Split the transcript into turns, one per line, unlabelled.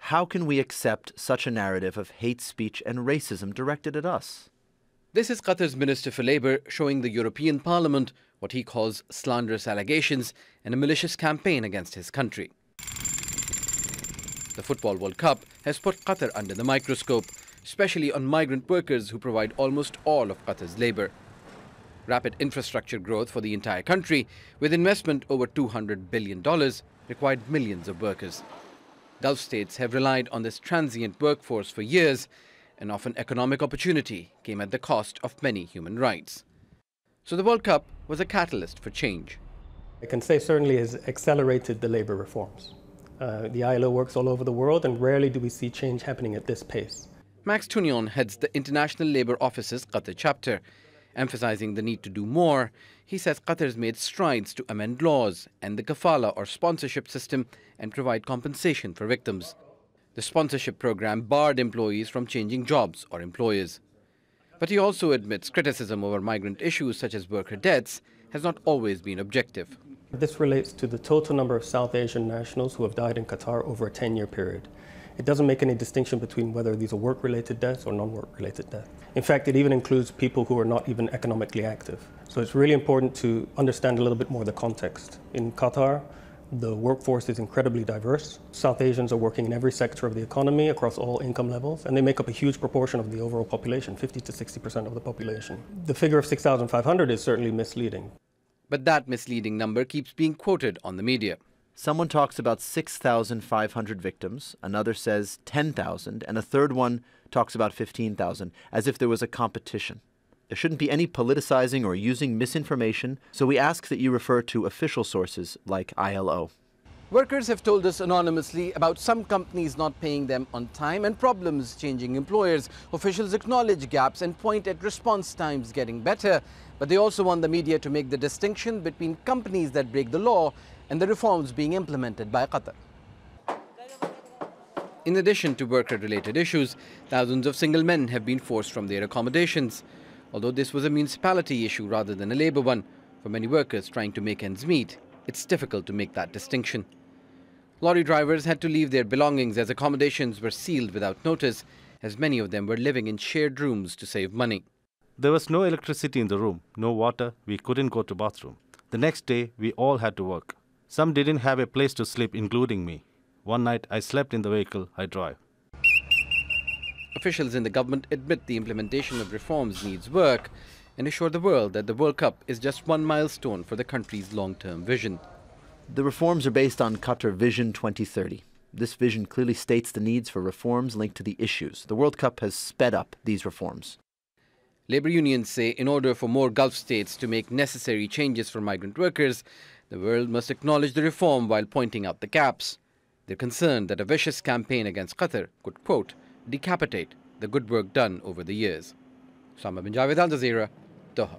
How can we accept such a narrative of hate speech and racism directed at us?
This is Qatar's Minister for Labour showing the European Parliament what he calls slanderous allegations and a malicious campaign against his country. The Football World Cup has put Qatar under the microscope, especially on migrant workers who provide almost all of Qatar's labour. Rapid infrastructure growth for the entire country, with investment over $200 billion, required millions of workers. Gulf states have relied on this transient workforce for years, and often economic opportunity came at the cost of many human rights. So the World Cup was a catalyst for change.
I can say certainly has accelerated the labour reforms. The ILO works all over the world, and rarely do we see change happening at this pace.
Max Tunion heads the International Labour Office's Qatar chapter. Emphasizing the need to do more, he says Qatar has made strides to amend laws, end the kafala or sponsorship system, and provide compensation for victims. The sponsorship program barred employees from changing jobs or employers. But he also admits criticism over migrant issues such as worker deaths has not always been objective.
This relates to the total number of South Asian nationals who have died in Qatar over a 10-year period. It doesn't make any distinction between whether these are work-related deaths or non-work-related deaths. In fact, it even includes people who are not even economically active. So it's really important to understand a little bit more the context. In Qatar, the workforce is incredibly diverse. South Asians are working in every sector of the economy across all income levels, and they make up a huge proportion of the overall population, 50 to 60% of the population. The figure of 6,500 is certainly misleading.
But that misleading number keeps being quoted on the media.
Someone talks about 6,500 victims, another says 10,000, and a third one talks about 15,000, as if there was a competition. There shouldn't be any politicizing or using misinformation, so we ask that you refer to official sources like ILO.
Workers have told us anonymously about some companies not paying them on time and problems changing employers. Officials acknowledge gaps and point at response times getting better, but they also want the media to make the distinction between companies that break the law and the reforms being implemented by Qatar. In addition to worker-related issues, thousands of single men have been forced from their accommodations. Although this was a municipality issue rather than a labour one, for many workers trying to make ends meet, it's difficult to make that distinction. Lorry drivers had to leave their belongings as accommodations were sealed without notice, as many of them were living in shared rooms to save money.
There was no electricity in the room, no water, we couldn't go to bathroom. The next day, we all had to work. Some didn't have a place to sleep, including me. One night, I slept in the vehicle I drive.
Officials in the government admit the implementation of reforms needs work and assure the world that the World Cup is just one milestone for the country's long-term vision.
The reforms are based on Qatar Vision 2030. This vision clearly states the needs for reforms linked to the issues. The World Cup has sped up these reforms.
Labour unions say in order for more Gulf states to make necessary changes for migrant workers, the world must acknowledge the reform while pointing out the gaps. They're concerned that a vicious campaign against Qatar could, quote, decapitate the good work done over the years. Javaid, Jazeera, Doha.